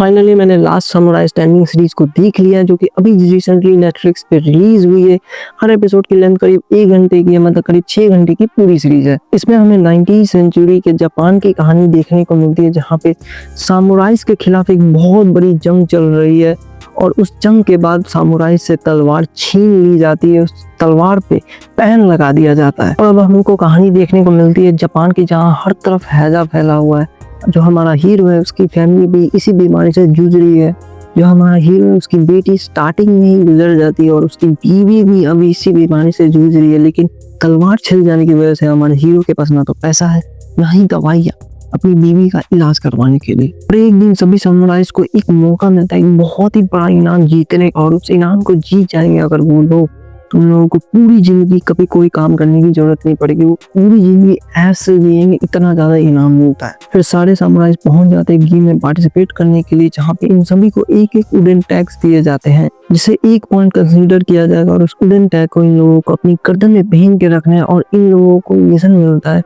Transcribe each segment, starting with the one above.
Finally मैंने last samurai standing series को देख लिया, जो कि अभी रिसेंटली नेटफ्लिक्स पे रिलीज हुई है। हर एपिसोड की लेंथ करीब 1 घंटे की है, मतलब करीब 6 घंटे की पूरी सीरीज है। इसमें हमें 19वीं सेंचुरी के जापान की कहानी देखने को मिलती है, जहाँ पे सामुराइज के खिलाफ एक बहुत बड़ी जंग चल रही है और उस जंग के बाद सामुराई से तलवार छीन ली जाती है, उस तलवार पे पैन लगा दिया जाता है। और अब हमको कहानी देखने को मिलती है जापान की, जहाँ हर तरफ हैजा फैला हुआ है। जो हमारा हीरो है उसकी फैमिली भी इसी बीमारी से जूझ रही है। जो हमारा हीरो है उसकी बेटी स्टार्टिंग में ही गुजर जाती है और उसकी बीवी भी अभी इसी बीमारी से जूझ रही है, लेकिन तलवार छिल जाने की वजह से हमारे हीरो के पास ना तो पैसा है, ना ही दवाइयाँ अपनी बीवी का इलाज करवाने के लिए। और एक दिन सभी समुराइज को एक मौका मिलता है, एक बहुत ही बड़ा इनाम जीतने का, और उस इनाम को जीत जाएंगे अगर वो लोग, तुम लोगों को पूरी जिंदगी कभी कोई काम करने की जरूरत नहीं पड़ेगी, वो पूरी जिंदगी ऐसे जिएंगे, इतना ज्यादा इनाम मिलता है। फिर सारे समुराइज पहुंच जाते हैं गेम में पार्टिसिपेट करने के लिए, जहाँ पे इन सभी को एक एक वुडन टैग्स दिए जाते हैं, जिसे 1 पॉइंट कंसीडर किया जाएगा। और उस वुडन टैग को इन लोगों को अपनी गर्दन में पहन के रखना है। और इन लोगों को मिशन मिलता है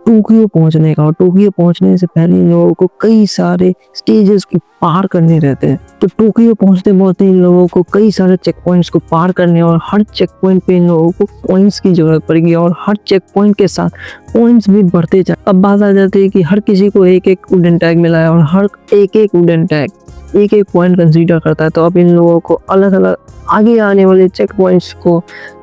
टोक्यो पहुंचने का, और टोक्यो पहुंचने से पहले इन लोगों को कई सारे स्टेजेस को पार करने रहते हैं। तो टोक्यो पहुंचते पहुंचते इन लोगों को कई सारे चेक पॉइंट्स को पार करने, और हर चेक पॉइंट पे इन लोगों को पॉइंट्स की जरूरत पड़ेगी, और हर चेक पॉइंट के साथ पॉइंट्स भी बढ़ते जाए। अब बात आ जाती है कि हर किसी को एक एक वुडन टैग मिला है, और हर एक वुडन टैग एक पॉइंट कंसीडर करता है। तो अब इन लोगों को अलग अलग आगे आने वाले चेक पॉइंट्स को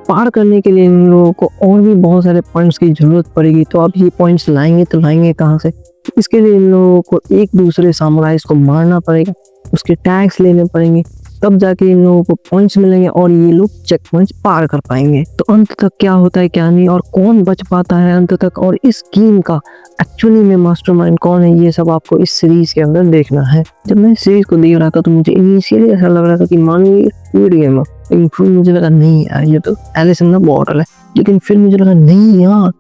पार करने के लिए इन लोगों को और भी बहुत सारे पॉइंट्स की जरूरत पड़ेगी। तो अब ये पॉइंट्स लाएंगे तो लाएंगे कहाँ से? इसके लिए इन लोगों को एक दूसरे सामुराइज को मारना पड़ेगा, उसके टैग्स लेने पड़ेंगे, तब जाके इन लोगों को पॉइंट्स मिलेंगे और ये लोग चेक पॉइंट्स पार कर पाएंगे। तो अंत तक क्या होता है क्या नहीं, और कौन बच पाता है अंत तक, और इस गेम का एक्चुअली में मास्टरमाइंड कौन है, ये सब आपको इस सीरीज के अंदर देखना है। जब मैं सीरीज को देख रहा था तो मुझे इनिशियली ऐसा लग रहा था कि मान लीजिए स्क्विड गेम है, लेकिन फिर मुझे लगा नहीं यार ये तो एलिस इन द बॉर्डर है। लेकिन फिर मुझे लगा नहीं यार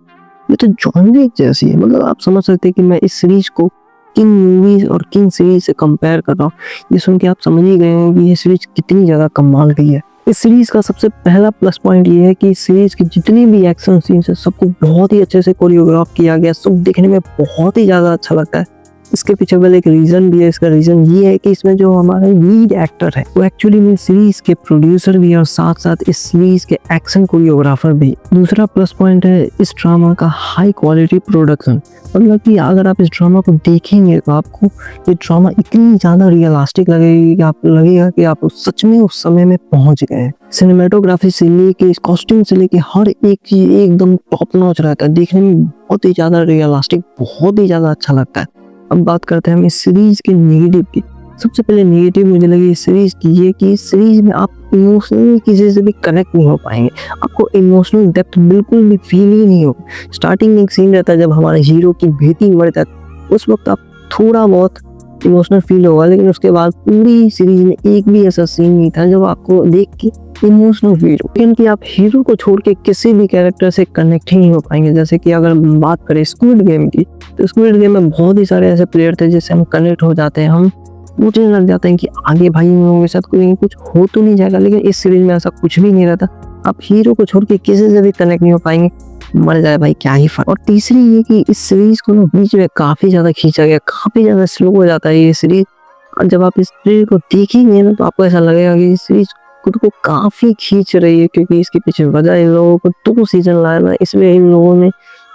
ये तो जॉन विक जैसी है। मतलब आप समझ सकते हैं कि मैं इस सीरीज को किन मूवीज और किन सीरीज से कंपेयर कर रहा हूँ। ये सुन के आप समझ ही गए हैं कि ये सीरीज कितनी ज्यादा कमाल की है। इस सीरीज का सबसे पहला प्लस पॉइंट ये है कि इस सीरीज के जितने भी एक्शन सीन्स है सबको बहुत ही अच्छे से कोरियोग्राफ किया गया, सब देखने में बहुत ही ज्यादा अच्छा लगता है। इसके पीछे वाले एक रीजन भी है। इसका रीजन ये है कि इसमें जो हमारे लीड एक्टर है वो एक्चुअली में सीरीज के प्रोड्यूसर भी है, और साथ साथ इस सीरीज के एक्शन कोरियोग्राफर भी। दूसरा प्लस पॉइंट है इस ड्रामा का हाई क्वालिटी प्रोडक्शन। मतलब कि अगर आप इस ड्रामा को देखेंगे तो आपको ये ड्रामा इतनी ज्यादा रियलिस्टिक लगेगी कि आप लगेगा कि आप सच में उस समय में पहुंच गए। सिनेमेटोग्राफी से लेके कॉस्ट्यूम से लेके हर एक चीज एकदम टॉप नॉच रहता है, देखने में बहुत ही ज्यादा रियलिस्टिक, बहुत ही ज्यादा अच्छा लगता है। अब बात करते हैं हम इस सीरीज के नेगेटिव की। सबसे पहले नेगेटिव मुझे लगी इस सीरीज की ये कि इस सीरीज में आप इमोशनली किसी से भी कनेक्ट नहीं हो पाएंगे, आपको इमोशनल डेप्थ बिल्कुल भी फील ही नहीं होगा। स्टार्टिंग में एक सीन रहता है जब हमारे हीरो की बेटी मर जाती है, उस वक्त आप थोड़ा बहुत इमोशनल फील होगा, लेकिन उसके बाद पूरी सीरीज में एक भी ऐसा सीन नहीं था जब आपको देख के इमोशनल फील हो। लेकिन कि आप हीरो को छोड़ के किसी भी कैरेक्टर से कनेक्ट ही नहीं हो पाएंगे। जैसे कि अगर बात करें स्क्विड गेम की, तो स्क्विड गेम में बहुत ही सारे ऐसे प्लेयर थे जिससे हम कनेक्ट हो जाते हैं, हम सोचने लग जाते हैं कि आगे भाई इन लोगों के साथ कुछ हो तो नहीं जाएगा। लेकिन इस सीरीज में ऐसा कुछ भी नहीं रहता, आप हीरो को छोड़ के किसी से भी कनेक्ट नहीं हो पाएंगे, मर जाए भाई क्या ही फर्क। और तीसरी ये कि इस सीरीज को ना बीच में काफी ज्यादा खींचा गया, काफी ज्यादा स्लो हो जाता है ये सीरीज। और जब आप इस सीरीज को देखेंगे ना तो आपको ऐसा लगेगा कि इस सीरीज खुद को काफी खींच रही है, क्योंकि इसके पीछे वजह इन लोगों को 2 सीजन लाना, इसमें इन लोगों ने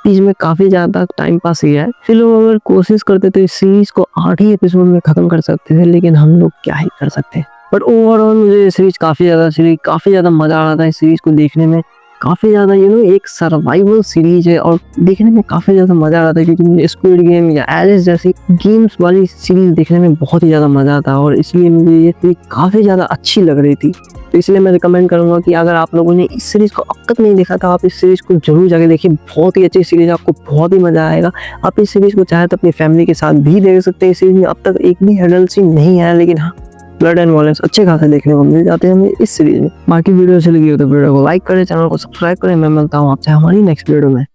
बीच में काफी ज्यादा टाइम पास किया है। फिर लोग अगर कोशिश करते तो इस सीरीज को 8 ही एपिसोड में खत्म कर सकते थे, लेकिन हम लोग क्या ही कर सकते हैं। बट ओवरऑल मुझे ये सीरीज काफी ज्यादा मजा आ रहा था इस सीरीज को देखने में। काफी ज्यादा एक सर्वाइवल सीरीज है और देखने में काफी ज्यादा मजा आ रहा था, क्योंकि मुझे स्क्विड गेम या एलिस जैसी गेम्स वाली सीरीज देखने में बहुत ही ज्यादा मजा आता है, और इसलिए मुझे ये सीरीज काफी ज्यादा अच्छी लग रही थी। तो इसलिए मैं रिकमेंड करूंगा कि अगर आप लोगों ने इस सीरीज को अब तक नहीं देखा था, आप इस सीरीज को जरूर जाके देखिए। बहुत ही अच्छी सीरीज, आपको बहुत ही मजा आएगा। आप इस सीरीज को चाहे तो अपनी फैमिली के साथ भी देख सकते हैं। इस सीरीज में अब तक एक भी एडल्ट सीन नहीं आया, लेकिन हाँ ब्लड एंड वायलेंस अच्छे खासे देखने को मिल जाते हैं हमें इस सीरीज में। बाकी वीडियो अच्छी लगी हो तो वीडियो को लाइक करें, चैनल को सब्सक्राइब करें। मैं मिलता हूँ आपसे हमारी नेक्स्ट वीडियो में।